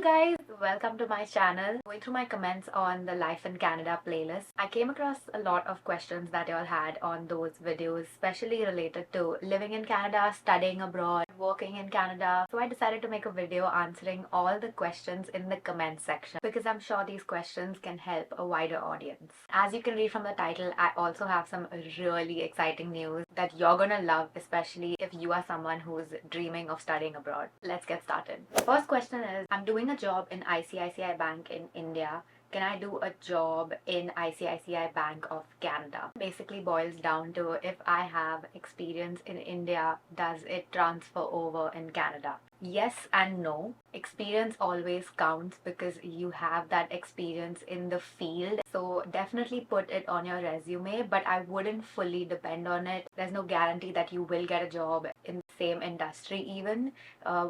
you guys, welcome to my channel. Going through my comments on the Life in Canada playlist, I came across a lot of questions that y'all had on those videos, especially related to living in Canada, studying abroad, working in Canada. So I decided to make a video answering all the questions in the comment section because I'm sure these questions can help a wider audience. As you can read from the title, I also have some really exciting news that you're gonna love, especially if you are someone who's dreaming of studying abroad. Let's get started. First question is, I'm doing a job in ICICI Bank in India. Can I do a job in ICICI Bank of Canada? Basically boils down to, if I have experience in India, does it transfer over in Canada? Yes and no. Experience always counts because you have that experience in the field. So definitely put it on your resume, but I wouldn't fully depend on it. There's no guarantee that you will get a job in the same industry even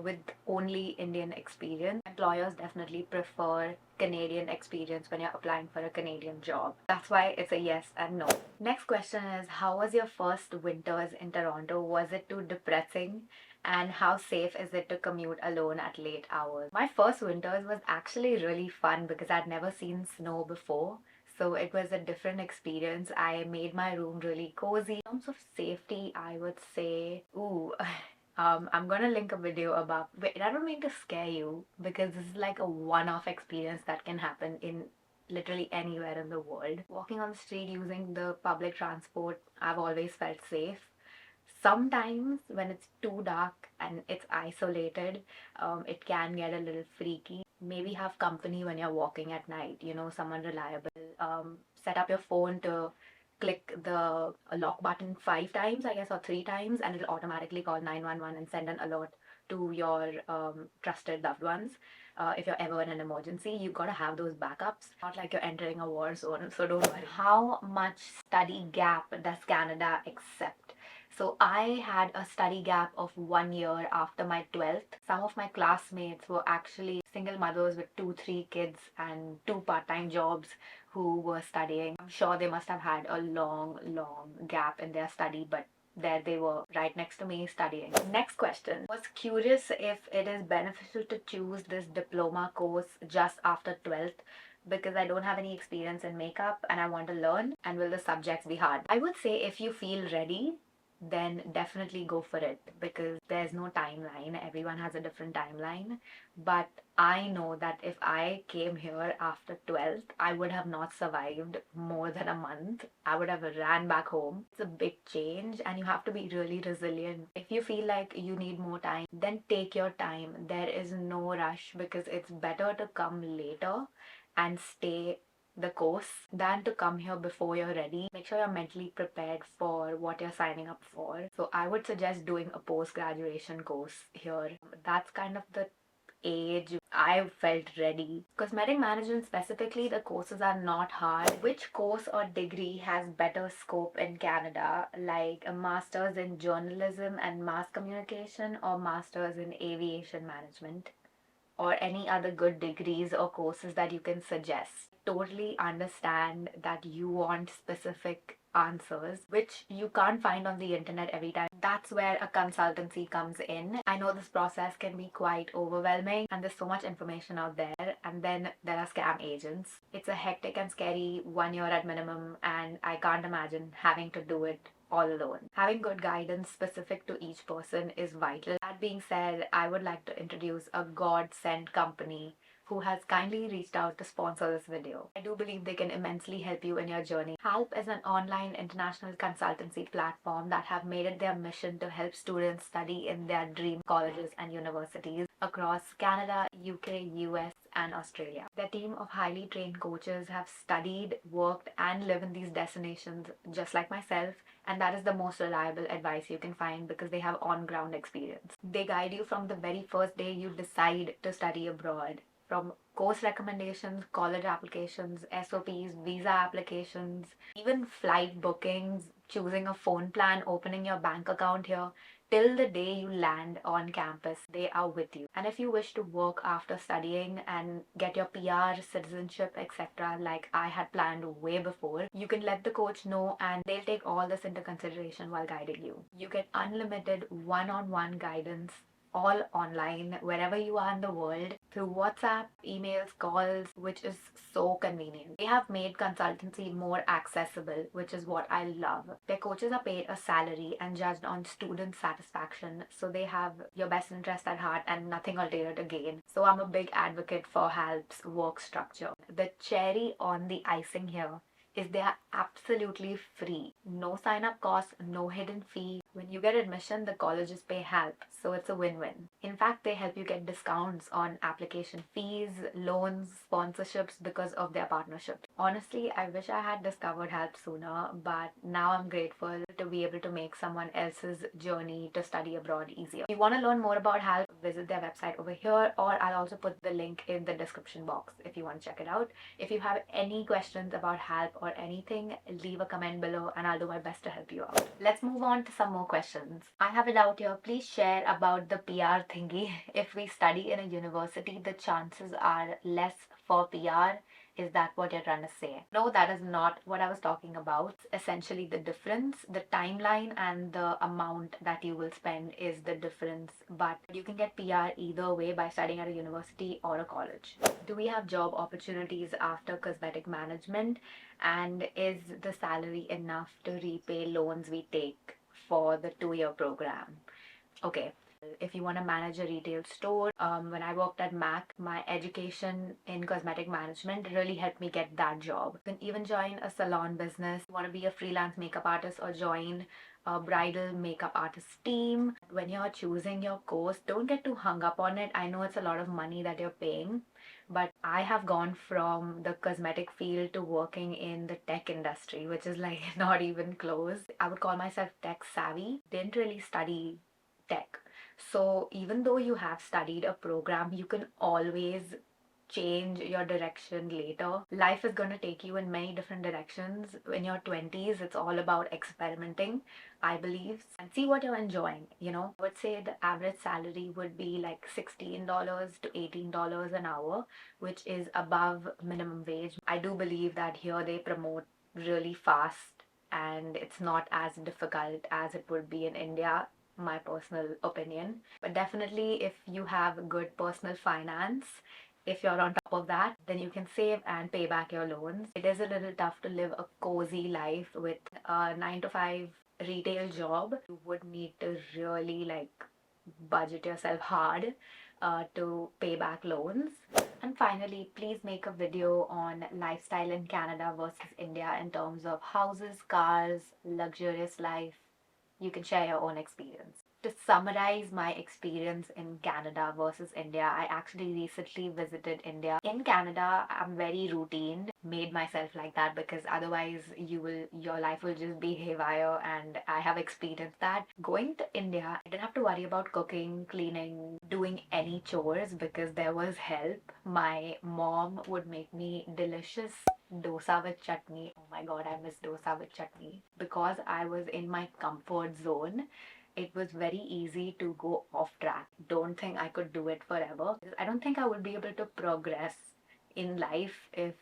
with only Indian experience. Employers definitely prefer Canadian experience when you're applying for a Canadian job. That's why it's a yes and no. Next question is, how was your first winters in Toronto? Was it too depressing? And how safe is it to commute alone at late hours? My first winters was actually really fun because I'd never seen snow before. So it was a different experience. I made my room really cozy. In terms of safety, I would say, I'm gonna link a video about, wait, I don't mean to scare you because this is like a one-off experience that can happen in literally anywhere in the world. Walking on the street using the public transport, I've always felt safe. Sometimes when it's too dark and it's isolated, it can get a little freaky. Maybe have company when you're walking at night, someone reliable. Set up your phone to click the lock button 5 times, I guess, or 3 times, and it'll automatically call 911 and send an alert to your trusted loved ones. If you're ever in an emergency, you've got to have those backups. Not like you're entering a war zone, so don't worry. How much study gap does Canada accept? So I had a study gap of 1 year after my 12th. Some of my classmates were actually single mothers with 2, 3 kids and 2 part-time jobs who were studying. I'm sure they must have had a long gap in their study, but there they were right next to me studying. Next question. Was curious if it is beneficial to choose this diploma course just after 12th because I don't have any experience in makeup and I want to learn, and will the subjects be hard? I would say if you feel ready, then definitely go for it because there's no timeline. Everyone has a different timeline. But I know that if I came here after 12th, I would have not survived more than a month. I would have ran back home. It's a big change and you have to be really resilient. If you feel like you need more time, then take your time. There is no rush because it's better to come later and stay the course than to come here before you're ready. Make sure you're mentally prepared for what you're signing up for. So I would suggest doing a post-graduation course here. That's kind of the age I felt ready. Cosmetic management specifically, the courses are not hard. Which course or degree has better scope in Canada, like a master's in journalism and mass communication or master's in aviation management? Or any other good degrees or courses that you can suggest. Totally understand that you want specific answers which you can't find on the internet every time. That's where a consultancy comes in. I know this process can be quite overwhelming and there's so much information out there, and then there are scam agents. It's a hectic and scary 1 year at minimum, and I can't imagine having to do it all alone. Having good guidance specific to each person is vital. That being said, I would like to introduce a God-sent company who has kindly reached out to sponsor this video. I do believe they can immensely help you in your journey. Help is an online international consultancy platform that have made it their mission to help students study in their dream colleges and universities across Canada, UK, US, and Australia. Their team of highly trained coaches have studied, worked, and live in these destinations just like myself, and that is the most reliable advice you can find because they have on-ground experience. They guide you from the very first day you decide to study abroad, from course recommendations, college applications, SOPs, visa applications, even flight bookings, choosing a phone plan, opening your bank account here, till the day you land on campus. They are with you. And if you wish to work after studying and get your PR, citizenship, etc., like I had planned way before, you can let the coach know and they'll take all this into consideration while guiding you. You get unlimited one-on-one guidance all online, wherever you are in the world, through WhatsApp, emails, calls, which is so convenient. They have made consultancy more accessible, which is what I love. Their coaches are paid a salary and judged on student satisfaction, so they have your best interest at heart and nothing ulterior to gain. So I'm a big advocate for HALP's work structure. The cherry on the icing here is they are absolutely free. No sign up cost, no hidden fee. When you get admission, the colleges pay HALP, so it's a win-win. In fact, they help you get discounts on application fees, loans, sponsorships because of their partnership. Honestly, I wish I had discovered HALP sooner, but now I'm grateful to be able to make someone else's journey to study abroad easier. If you want to learn more about HALP, visit their website over here, or I'll also put the link in the description box if you want to check it out. If you have any questions about HALP or anything, leave a comment below and I'll do my best to help you out. Let's move on to some more questions. I have it out here. Please share about the PR thingy. If we study in a university, the chances are less for PR. Is that what you're trying to say? No, that is not what I was talking about. Essentially, the difference, the timeline and the amount that you will spend is the difference. But you can get PR either way by studying at a university or a college. Do we have job opportunities after cosmetic management? And is the salary enough to repay loans we take for the 2-year program? Okay, if you want to manage a retail store, when I worked at MAC, my education in cosmetic management really helped me get that job. You can even join a salon business. You want to be a freelance makeup artist or join a bridal makeup artist team. When you're choosing your course, don't get too hung up on it. I know it's a lot of money that you're paying, but I have gone from the cosmetic field to working in the tech industry, which is like not even close. I would call myself tech savvy. Didn't really study tech. So even though you have studied a program, you can always change your direction later. Life is going to take you in many different directions. In your 20s, it's all about experimenting, I believe, and see what you're enjoying. I would say the average salary would be like $16 to $18 an hour, which is above minimum wage. I do believe that here they promote really fast and it's not as difficult as it would be in India, my personal opinion. But definitely, if you have good personal finance, if you're on top of that, then you can save and pay back your loans. It is a little tough to live a cozy life with a 9 to 5 retail job. You would need to really budget yourself hard to pay back loans. And finally, please make a video on lifestyle in Canada versus India in terms of houses, cars, luxurious life. You can share your own experience. To summarize my experience in Canada versus India, I actually recently visited India. In Canada, I'm very routine, made myself like that because otherwise your life will just be haywire, and I have experienced that. Going to India, I didn't have to worry about cooking, cleaning, doing any chores because there was help. My mom would make me delicious dosa with chutney. Oh my god, I miss dosa with chutney. Because I was in my comfort zone, it was very easy to go off track. Don't think I could do it forever. I don't think I would be able to progress in life if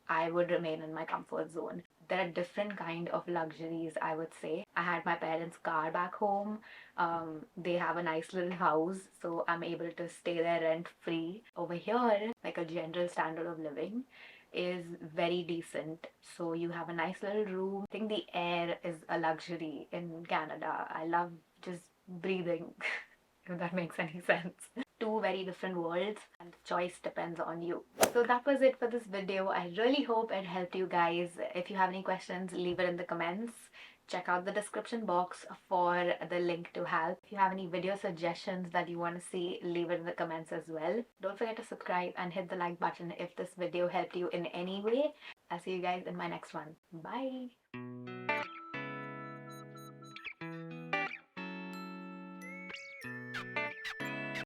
I would remain in my comfort zone. There are different kind of luxuries, I would say. I had my parents' car back home. They have a nice little house, so I'm able to stay there rent free. Over here, like a general standard of living is very decent. So you have a nice little room. I think the air is a luxury in Canada. I love just breathing, if that makes any sense. Two very different worlds and the choice depends on you. So that was it for this video. I really hope it helped you guys. If you have any questions, leave it in the comments. Check out the description box for the link to HALP. If you have any video suggestions that you want to see, leave it in the comments as well. Don't forget to subscribe and hit the like button if this video helped you in any way. I'll see you guys in my next one. Bye!